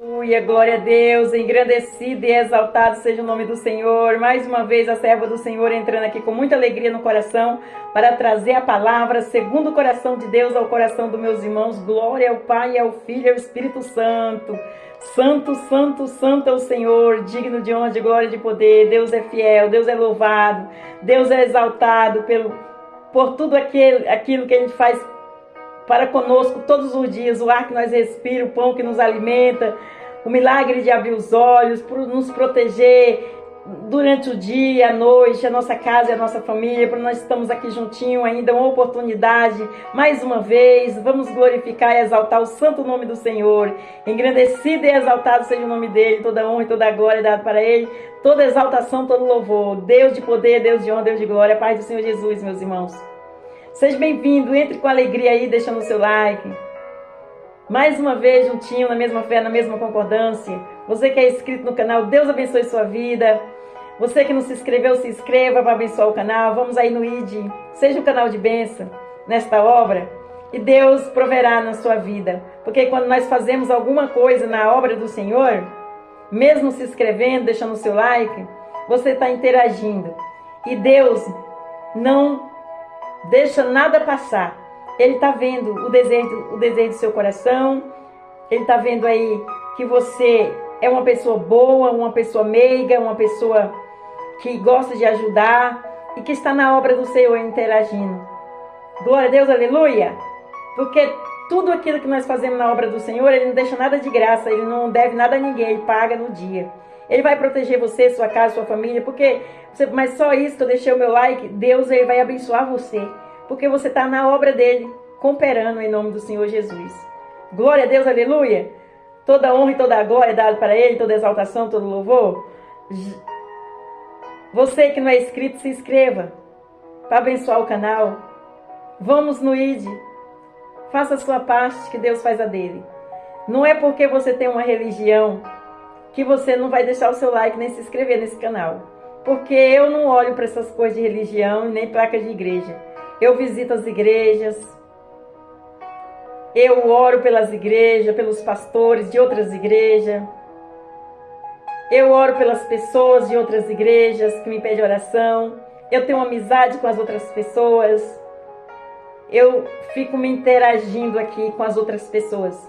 Aleluia, glória a Deus, engrandecido e exaltado seja o nome do Senhor. Mais uma vez a serva do Senhor entrando aqui com muita alegria no coração para trazer a palavra segundo o coração de Deus ao coração dos meus irmãos. Glória ao Pai, ao Filho e ao Espírito Santo. Santo, santo, santo é o Senhor, digno de honra, de glória e de poder. Deus é fiel, Deus é louvado, Deus é exaltado por tudo aquilo que a gente faz para conosco todos os dias, o ar que nós respiramos, o pão que nos alimenta, o milagre de abrir os olhos, por nos proteger durante o dia, a noite, a nossa casa e a nossa família, por nós estamos aqui juntinho ainda, uma oportunidade, mais uma vez, vamos glorificar e exaltar o santo nome do Senhor, engrandecido e exaltado seja o nome dele, toda honra e toda glória dada para ele, toda exaltação, todo louvor, Deus de poder, Deus de honra, Deus de glória, Pai do Senhor Jesus, meus irmãos. Seja bem-vindo, entre com alegria aí, deixando o seu like. Mais uma vez, juntinho, na mesma fé, na mesma concordância. Você que é inscrito no canal, Deus abençoe sua vida. Você que não se inscreveu, se inscreva para abençoar o canal. Vamos aí no ID. Seja um canal de bênção nesta obra. E Deus proverá na sua vida. Porque quando nós fazemos alguma coisa na obra do Senhor, mesmo se inscrevendo, deixando o seu like, você está interagindo. E Deus não deixa nada passar. Ele está vendo o desejo do seu coração. Ele está vendo aí que você é uma pessoa boa, uma pessoa meiga, uma pessoa que gosta de ajudar e que está na obra do Senhor interagindo. Glória a Deus, aleluia! Porque tudo aquilo que nós fazemos na obra do Senhor, Ele não deixa nada de graça, Ele não deve nada a ninguém, Ele paga no dia. Ele vai proteger você, sua casa, sua família, mas só isso que eu deixei o meu like, Deus ele vai abençoar você, porque você está na obra dele, cooperando em nome do Senhor Jesus. Glória a Deus, aleluia! Toda honra e toda glória é dada para ele, toda exaltação, todo louvor. Você que não é inscrito, se inscreva para abençoar o canal. Vamos no ID, faça a sua parte que Deus faz a dele. Não é porque você tem uma religião que você não vai deixar o seu like nem se inscrever nesse canal. Porque eu não olho para essas coisas de religião nem placa de igreja. Eu visito as igrejas, eu oro pelas igrejas, pelos pastores de outras igrejas, eu oro pelas pessoas de outras igrejas que me pedem oração, eu tenho amizade com as outras pessoas, eu fico me interagindo aqui com as outras pessoas.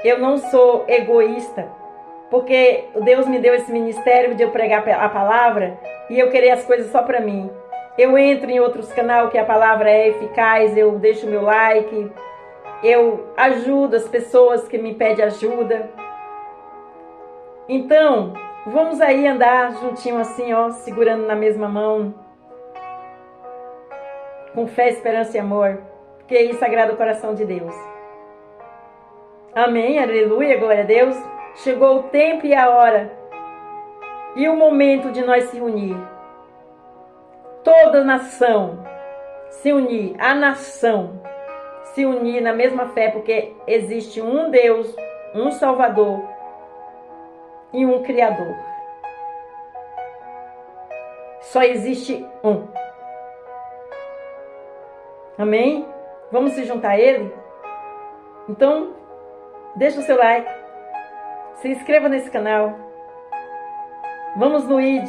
Eu não sou egoísta, porque Deus me deu esse ministério de eu pregar a palavra e eu querer as coisas só para mim. Eu entro em outros canais que a palavra é eficaz, eu deixo meu like, eu ajudo as pessoas que me pedem ajuda. Então, vamos aí andar juntinho assim, ó, segurando na mesma mão, com fé, esperança e amor, porque isso agrada o coração de Deus. Amém, aleluia, glória a Deus. Chegou o tempo e a hora e o momento de nós se unir. Toda nação se unir, a nação se unir na mesma fé, porque existe um Deus, um Salvador e um Criador. Só existe um. Amém? Vamos se juntar a Ele? Então, deixa o seu like. Se inscreva nesse canal. Vamos no ID.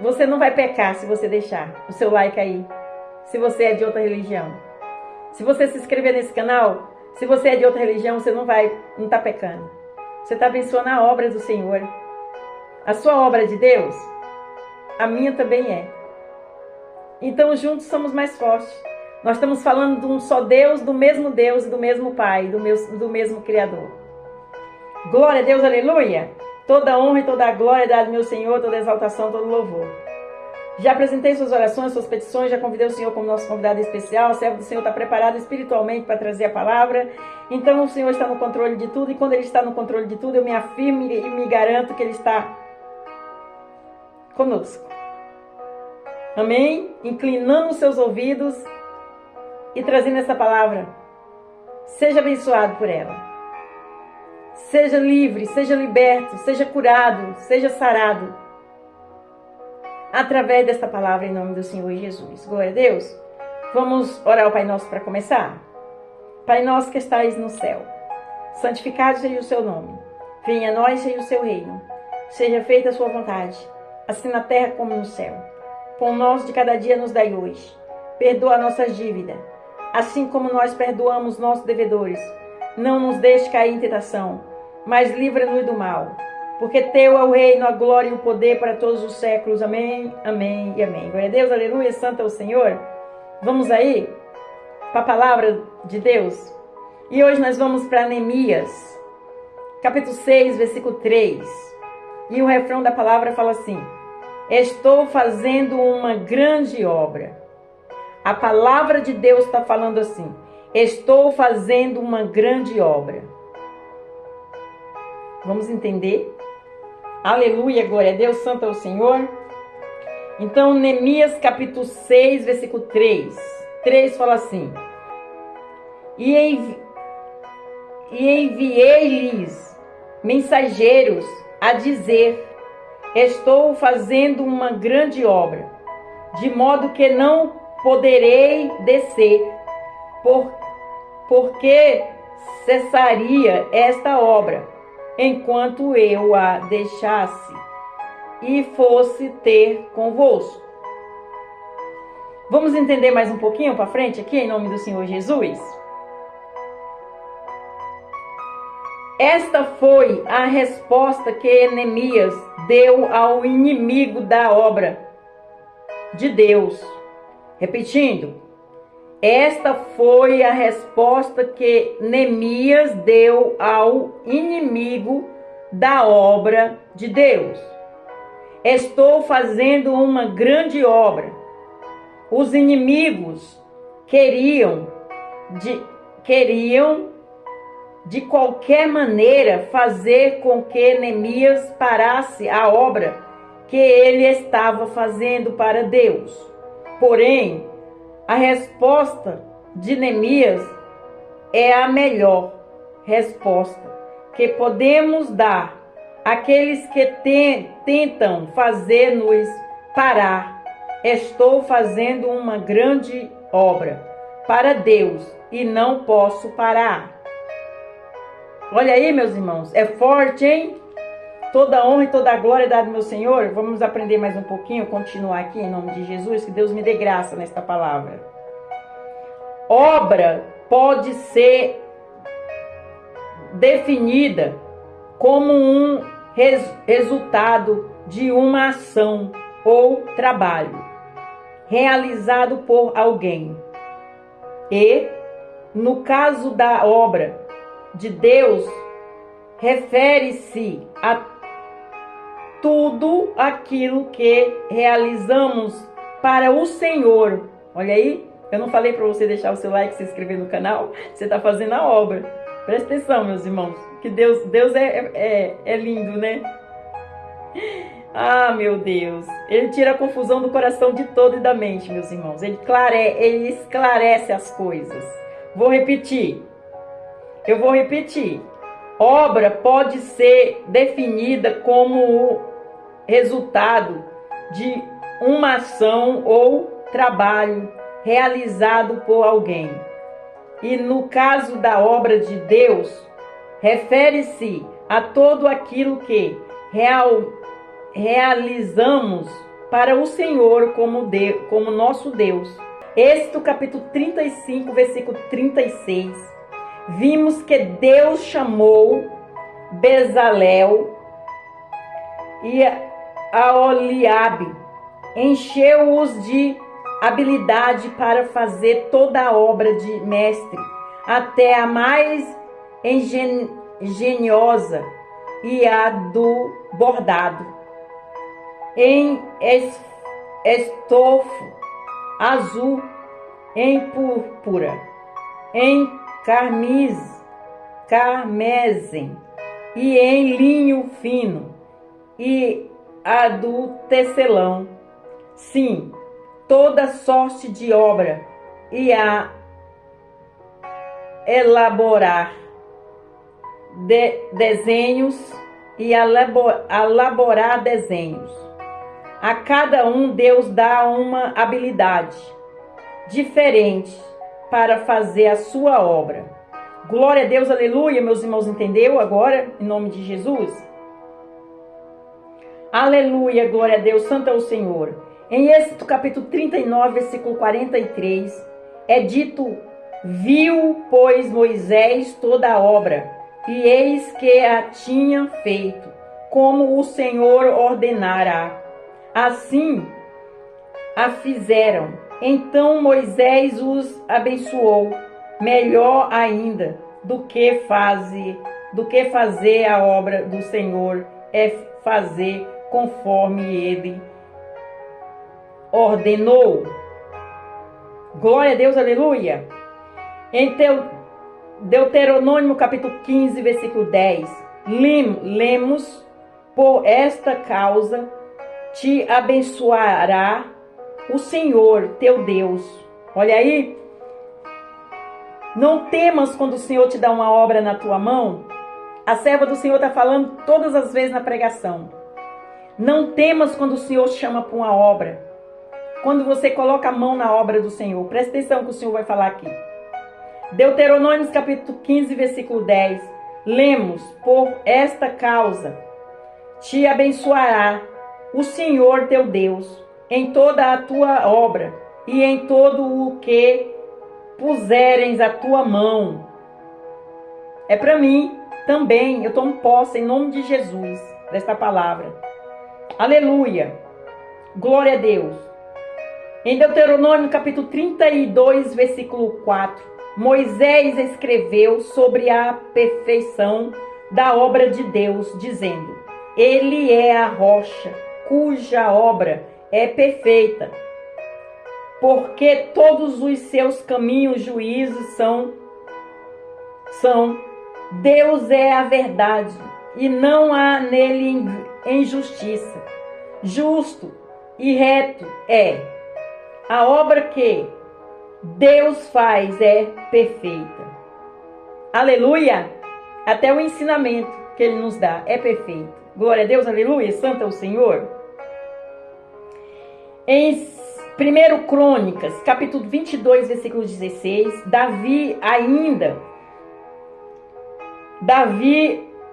Você não vai pecar se você deixar o seu like aí. Se você é de outra religião. Se você se inscrever nesse canal, se você é de outra religião, você não está pecando. Você está abençoando a obra do Senhor. A sua obra é de Deus, a minha também é. Então juntos somos mais fortes. Nós estamos falando de um só Deus e do mesmo Pai, do mesmo Criador. Glória a Deus, aleluia! Toda honra e toda glória é dada ao meu Senhor, toda exaltação, todo louvor. Já apresentei suas orações, suas petições, já convidei o Senhor como nosso convidado especial. O servo do Senhor está preparado espiritualmente para trazer a palavra. Então o Senhor está no controle de tudo, e quando Ele está no controle de tudo, eu me afirmo e me garanto que Ele está conosco. Amém? Inclinando os seus ouvidos e trazendo essa palavra. Seja abençoado por ela. Seja livre, seja liberto, seja curado, seja sarado. Através desta palavra em nome do Senhor Jesus. Glória a Deus. Vamos orar ao Pai Nosso para começar? Pai nosso que estais no céu, santificado seja o seu nome. Venha a nós, seja o seu reino. Seja feita a sua vontade, assim na terra como no céu. Pão nosso de cada dia nos dai hoje. Perdoa nossas dívidas, assim como nós perdoamos nossos devedores. Não nos deixe cair em tentação, mas livra-nos do mal. Porque teu é o reino, a glória e o poder para todos os séculos. Amém, amém e amém. Glória a Deus, aleluia, santo é o Senhor. Vamos aí para a palavra de Deus. E hoje nós vamos para Neemias, capítulo 6, versículo 3. E o refrão da palavra fala assim: estou fazendo uma grande obra. A palavra de Deus está falando assim: estou fazendo uma grande obra. Vamos entender? Aleluia, glória a Deus, santo é o Senhor. Então, Neemias capítulo 6, versículo 3. 3 fala assim: E enviei-lhes mensageiros a dizer: estou fazendo uma grande obra, de modo que não poderei descer, porque cessaria esta obra, enquanto eu a deixasse e fosse ter convosco. Vamos entender mais um pouquinho para frente aqui, em nome do Senhor Jesus? Esta foi a resposta que Neemias deu ao inimigo da obra de Deus. Repetindo, esta foi a resposta que Neemias deu ao inimigo da obra de Deus. Estou fazendo uma grande obra. Os inimigos queriam de qualquer maneira fazer com que Neemias parasse a obra que ele estava fazendo para Deus. Porém, a resposta de Neemias é a melhor resposta que podemos dar àqueles que tentam fazer-nos parar. Estou fazendo uma grande obra para Deus e não posso parar. Olha aí, meus irmãos, é forte, hein? Toda honra e toda a glória é dada ao meu Senhor. Vamos aprender mais um pouquinho, continuar aqui em nome de Jesus, que Deus me dê graça nesta palavra. Obra pode ser definida como um resultado de uma ação ou trabalho realizado por alguém. E, no caso da obra de Deus, refere-se a tudo aquilo que realizamos para o Senhor. Olha aí, eu não falei para você deixar o seu like e se inscrever no canal? Você está fazendo a obra. Presta atenção, meus irmãos, que Deus é lindo, né? Ah, meu Deus, Ele tira a confusão do coração de todo e da mente, meus irmãos. Ele esclarece as coisas. Eu vou repetir. Obra pode ser definida como o resultado de uma ação ou trabalho realizado por alguém. E no caso da obra de Deus, refere-se a todo aquilo que realizamos para o Senhor como nosso Deus. Êxodo capítulo 35, versículo 36. Vimos que Deus chamou Bezalel e Aholiabe, encheu-os de habilidade para fazer toda a obra de mestre, até a mais engenhosa e a do bordado, em estofo azul, em púrpura, em carmesem e em linho fino, e a do tecelão. Sim, toda sorte de obra, e a elaborar desenhos e elaborar desenhos. A cada um Deus dá uma habilidade diferente para fazer a sua obra. Glória a Deus, aleluia, meus irmãos, entendeu agora? Em nome de Jesus. Aleluia, glória a Deus, santo é o Senhor. Em Êxodo capítulo 39, versículo 43, é dito: viu, pois, Moisés toda a obra, e eis que a tinha feito, como o Senhor ordenara. Assim a fizeram. Então Moisés os abençoou, melhor ainda do que fazer a obra do Senhor é fazer conforme ele ordenou. Glória a Deus, aleluia. Em Deuteronômio capítulo 15, versículo 10, lemos: por esta causa te abençoará o Senhor teu Deus. Olha aí. Não temas quando o Senhor te dá uma obra na tua mão. A serva do Senhor está falando todas as vezes na pregação. Não temas quando o Senhor chama para uma obra. Quando você coloca a mão na obra do Senhor. Presta atenção que o Senhor vai falar aqui. Deuteronômio capítulo 15, versículo 10. Lemos: por esta causa te abençoará o Senhor teu Deus em toda a tua obra e em todo o que puseres a tua mão. É para mim também. Eu tomo posse em nome de Jesus desta palavra. Aleluia. Glória a Deus. Em Deuteronômio capítulo 32, versículo 4, Moisés escreveu sobre a perfeição da obra de Deus, dizendo: ele é a rocha cuja obra é perfeita, porque todos os seus caminhos, juízos são. Deus é a verdade, e não há nele injustiça. Justo e reto é. A obra que Deus faz é perfeita. Aleluia! Até o ensinamento que ele nos dá é perfeito. Glória a Deus, aleluia, santo é o Senhor. Em 1 Crônicas, capítulo 22, versículo 16, Davi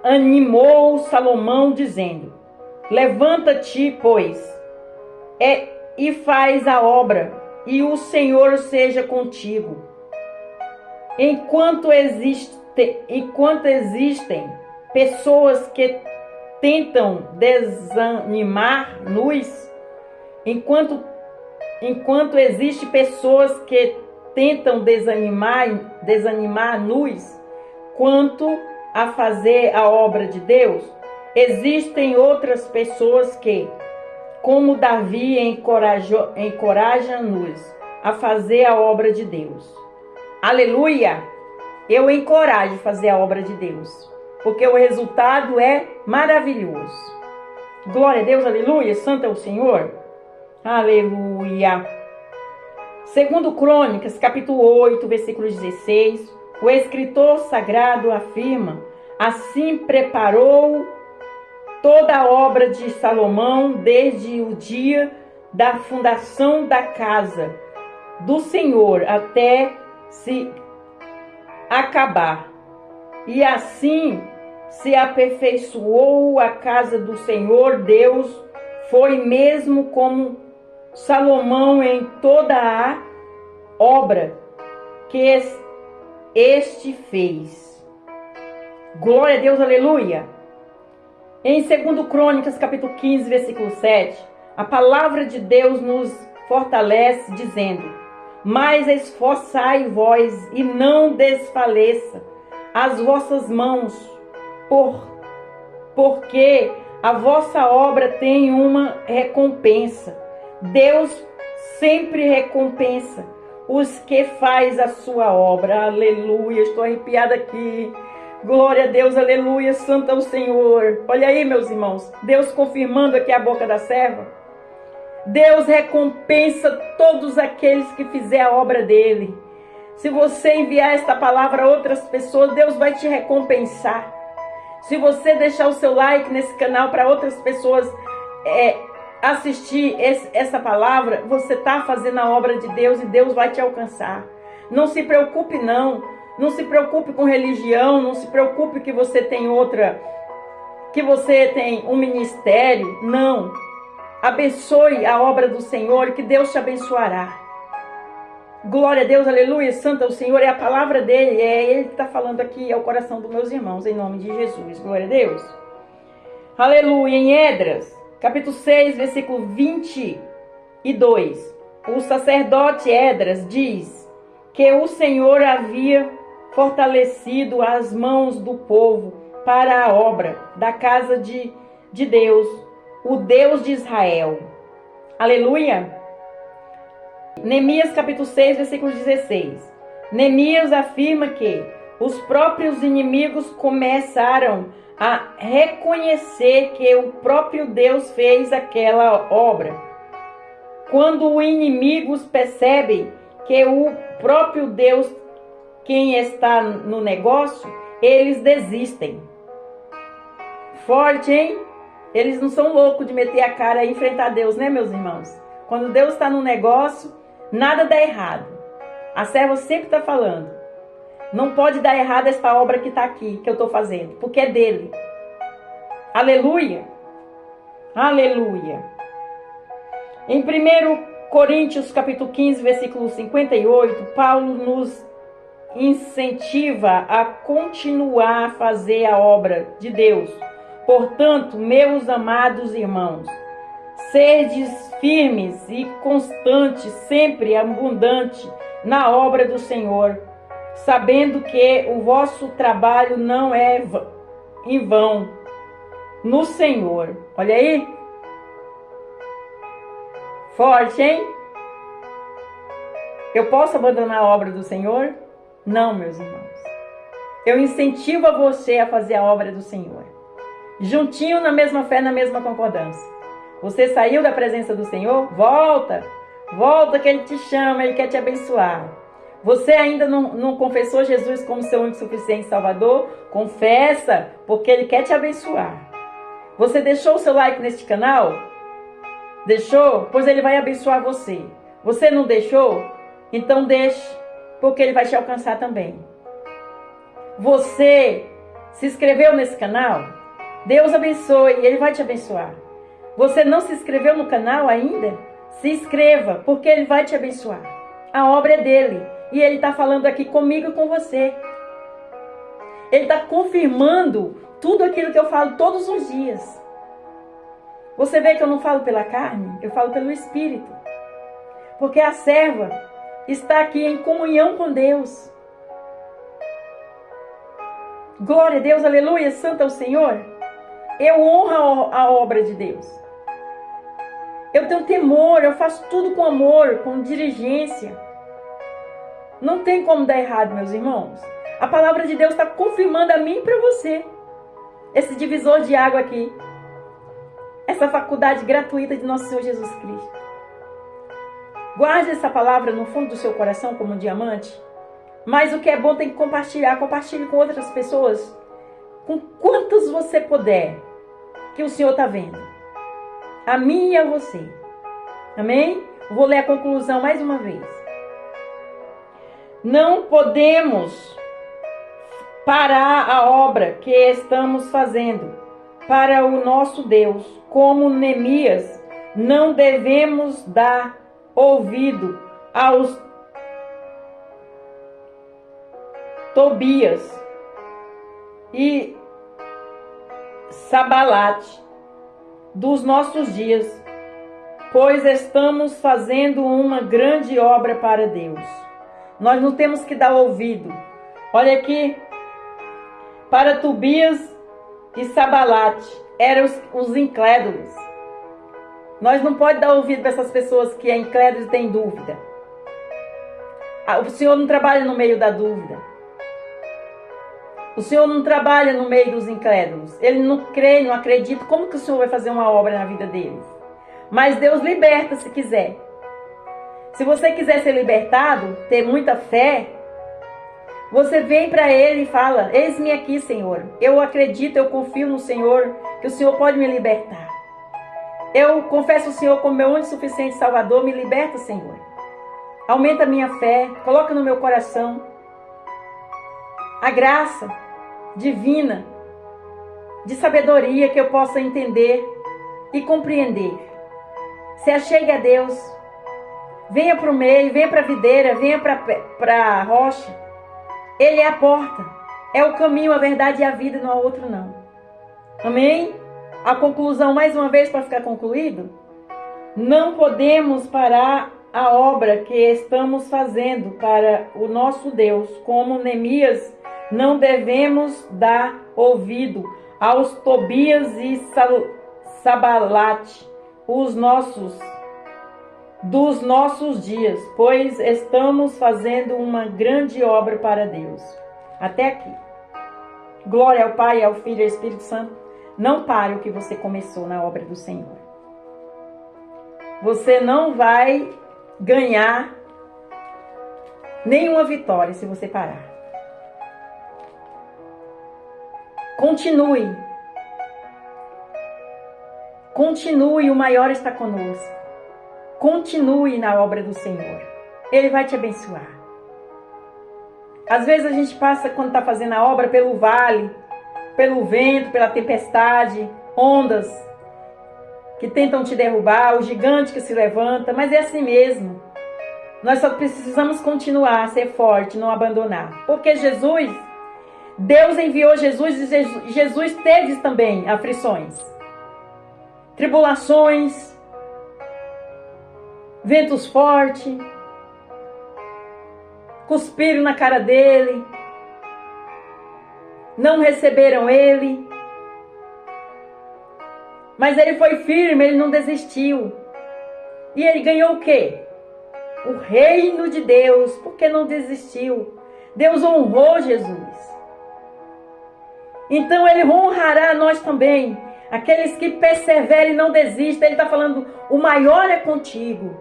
animou Salomão, dizendo: levanta-te, pois, e faz a obra, e o Senhor seja contigo. Enquanto existem pessoas que tentam desanimar-nos, enquanto existem pessoas que tentam desanimar-nos quanto a fazer a obra de Deus, existem outras pessoas que, como Davi, encoraja-nos a fazer a obra de Deus. Aleluia! Eu encorajo a fazer a obra de Deus, porque o resultado é maravilhoso. Glória a Deus, aleluia, santo é o Senhor. Aleluia. Segundo Crônicas, capítulo 8, versículo 16, o escritor sagrado afirma: assim preparou toda a obra de Salomão desde o dia da fundação da casa do Senhor até se acabar. E assim se aperfeiçoou a casa do Senhor Deus, foi mesmo como Salomão em toda a obra que este fez. Glória a Deus, aleluia. Em 2 Crônicas, capítulo 15, versículo 7, a palavra de Deus nos fortalece, dizendo: mas esforçai vós e não desfaleça as vossas mãos, porque a vossa obra tem uma recompensa. Deus sempre recompensa os que faz a sua obra. Aleluia, estou arrepiada aqui. Glória a Deus, aleluia, santo é o Senhor. Olha aí, meus irmãos, Deus confirmando aqui a boca da serva. Deus recompensa todos aqueles que fizer a obra dele. Se você enviar esta palavra a outras pessoas, Deus vai te recompensar. Se você deixar o seu like nesse canal para outras pessoas assistir essa palavra, você está fazendo a obra de Deus e Deus vai te alcançar. Não se preocupe não. Não se preocupe com religião, não se preocupe que você tem outra, que você tem um ministério. Não. Abençoe a obra do Senhor, que Deus te abençoará. Glória a Deus, aleluia, santo é o Senhor, é a palavra dele, é ele que está falando aqui ao coração dos meus irmãos, em nome de Jesus, glória a Deus. Aleluia, em Esdras, capítulo 6, versículo 22, o sacerdote Esdras diz que o Senhor havia fortalecido as mãos do povo para a obra da casa de Deus, o Deus de Israel. Aleluia. Neemias capítulo 6, versículo 16. Neemias afirma que os próprios inimigos começaram a reconhecer que o próprio Deus fez aquela obra. Quando os inimigos percebem que o próprio Deus, quem está no negócio, eles desistem. Forte, hein? Eles não são loucos de meter a cara e enfrentar Deus, né, meus irmãos? Quando Deus está no negócio, nada dá errado. A serva sempre está falando. Não pode dar errado essa obra que está aqui, que eu estou fazendo, porque é dele. Aleluia. Aleluia. Em 1 Coríntios capítulo 15, versículo 58, Paulo nos incentiva a continuar a fazer a obra de Deus. Portanto, meus amados irmãos, sedes firmes e constantes, sempre abundante na obra do Senhor, sabendo que o vosso trabalho não é em vão no Senhor. Olha aí. Forte, hein? Eu posso abandonar a obra do Senhor? Não, meus irmãos. Eu incentivo a você a fazer a obra do Senhor. Juntinho na mesma fé, na mesma concordância. Você saiu da presença do Senhor? Volta. Volta que Ele te chama, Ele quer te abençoar. Você ainda não confessou Jesus como seu único suficiente Salvador? Confessa, porque Ele quer te abençoar. Você deixou o seu like neste canal? Deixou? Pois Ele vai abençoar você. Você não deixou? Então deixe, porque Ele vai te alcançar também. Você se inscreveu nesse canal? Deus abençoe, Ele vai te abençoar. Você não se inscreveu no canal ainda? Se inscreva, porque Ele vai te abençoar. A obra é dele. E Ele está falando aqui comigo e com você. Ele está confirmando tudo aquilo que eu falo todos os dias. Você vê que eu não falo pela carne, eu falo pelo Espírito. Porque a serva está aqui em comunhão com Deus. Glória a Deus, aleluia, santo é o Senhor. Eu honro a obra de Deus. Eu tenho temor, eu faço tudo com amor, com diligência. Não tem como dar errado, meus irmãos. A palavra de Deus está confirmando a mim e para você. Esse divisor de água aqui. Essa faculdade gratuita de nosso Senhor Jesus Cristo. Guarde essa palavra no fundo do seu coração como um diamante. Mas o que é bom tem que compartilhar. Compartilhe com outras pessoas. Com quantas você puder. Que o Senhor está vendo. A mim e a você. Amém? Vou ler a conclusão mais uma vez. Não podemos parar a obra que estamos fazendo para o nosso Deus. Como Neemias, não devemos dar ouvido aos Tobias e Sabalate dos nossos dias, pois estamos fazendo uma grande obra para Deus. Nós não temos que dar ouvido. Olha aqui, para Tobias e Sabalate, eram os incrédulos. Nós não podemos dar ouvido para essas pessoas que é incrédulo e tem dúvida. O Senhor não trabalha no meio da dúvida. O Senhor não trabalha no meio dos incrédulos. Ele não crê, não acredita. Como que o Senhor vai fazer uma obra na vida deles? Mas Deus liberta se quiser. Se você quiser ser libertado, ter muita fé, você vem para Ele e fala: eis-me aqui, Senhor. Eu acredito, eu confio no Senhor, que o Senhor pode me libertar. Eu confesso o Senhor como meu único e suficiente Salvador. Me liberta, Senhor. Aumenta a minha fé, coloca no meu coração. a graça divina de sabedoria que eu possa entender e compreender. Se achegue a Deus, venha para o meio, venha para a videira, venha para a rocha. Ele é a porta, é o caminho, a verdade e a vida, não há outro não. Amém? A conclusão, mais uma vez, para ficar concluído, não podemos parar a obra que estamos fazendo para o nosso Deus. Como Neemias, não devemos dar ouvido aos Tobias e Sabalate, dos nossos dias, pois estamos fazendo uma grande obra para Deus. Até aqui. Glória ao Pai, ao Filho e ao Espírito Santo. Não pare o que você começou na obra do Senhor. Você não vai ganhar nenhuma vitória se você parar. Continue. Continue, o maior está conosco. Continue na obra do Senhor. Ele vai te abençoar. Às vezes a gente passa, quando está fazendo a obra, pelo vale, pelo vento, pela tempestade, ondas que tentam te derrubar, o gigante que se levanta, mas é assim mesmo. Nós só precisamos continuar a ser forte, não abandonar. Porque Deus enviou Jesus e Jesus teve também aflições, tribulações, ventos fortes, cuspiram na cara dele, não receberam ele, mas ele foi firme, ele não desistiu. E ele ganhou o quê? O reino de Deus, porque não desistiu. Deus honrou Jesus. Então ele honrará nós também, aqueles que perseveram e não desistem. Ele está falando, o maior é contigo,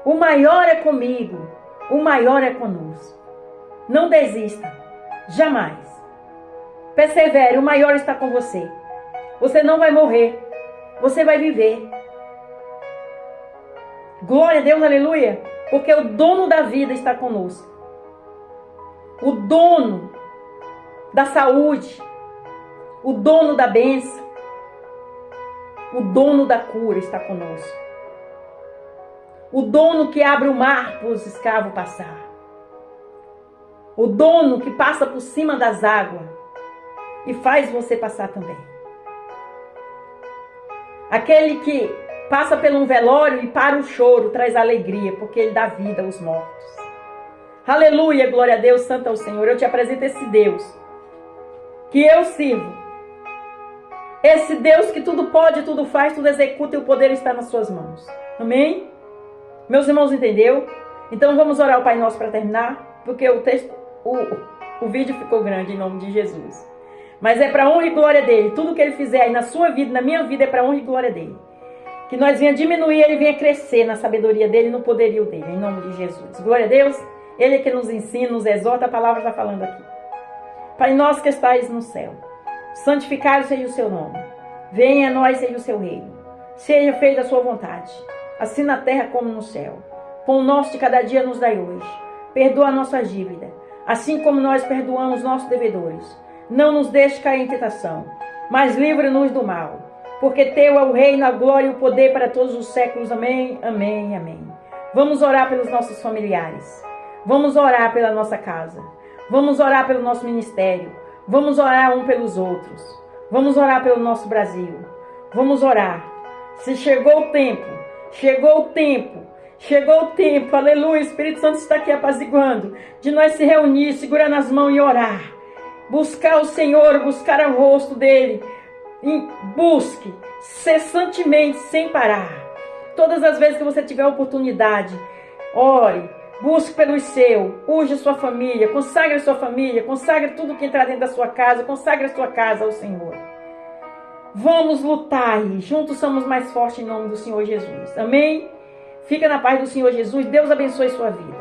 o maior é comigo, o maior é conosco. Não desista, jamais. Persevere, o maior está com você. Você não vai morrer, você vai viver. Glória a Deus, aleluia. Porque o dono da vida está conosco. O dono da saúde, o dono da bênção, o dono da cura está conosco. O dono que abre o mar para os escravos passar. O dono que passa por cima das águas e faz você passar também. Aquele que passa por um velório e para o choro, traz alegria, porque ele dá vida aos mortos. Aleluia, glória a Deus, santo é o Senhor. Eu te apresento esse Deus que eu sirvo. Esse Deus que tudo pode, tudo faz, tudo executa e o poder está nas suas mãos. Amém? Meus irmãos, entendeu? Então vamos orar ao Pai Nosso para terminar, porque o vídeo ficou grande em nome de Jesus. Mas é para honra e glória dele. Tudo que ele fizer aí na sua vida, na minha vida, é para honra e glória dele. Que nós venha diminuir, ele venha crescer na sabedoria dele, no poderio dele, em nome de Jesus. Glória a Deus, ele é que nos ensina, nos exorta, a palavra está falando aqui. Pai nosso que estais no céu, santificado seja o seu nome. Venha a nós seja o seu reino. Seja feita a sua vontade, assim na terra como no céu. Pão nosso de cada dia nos dai hoje. Perdoa a nossa dívida, assim como nós perdoamos nossos devedores. Não nos deixe cair em tentação, mas livra-nos do mal. Porque teu é o reino, a glória e o poder para todos os séculos. Amém, amém, amém. Vamos orar pelos nossos familiares. Vamos orar pela nossa casa. Vamos orar pelo nosso ministério. Vamos orar um pelos outros. Vamos orar pelo nosso Brasil. Vamos orar. Se chegou o tempo, chegou o tempo, chegou o tempo, aleluia, o Espírito Santo está aqui apaziguando, de nós se reunir, segurar nas mãos e orar. Buscar o Senhor, buscar o rosto dele. Busque cessantemente, sem parar. Todas as vezes que você tiver oportunidade, ore, busque pelo seu, unja sua família, consagre a sua família, consagre tudo que entrar dentro da sua casa, consagre a sua casa ao Senhor. Vamos lutar e juntos somos mais fortes em nome do Senhor Jesus. Amém? Fica na paz do Senhor Jesus. Deus abençoe sua vida.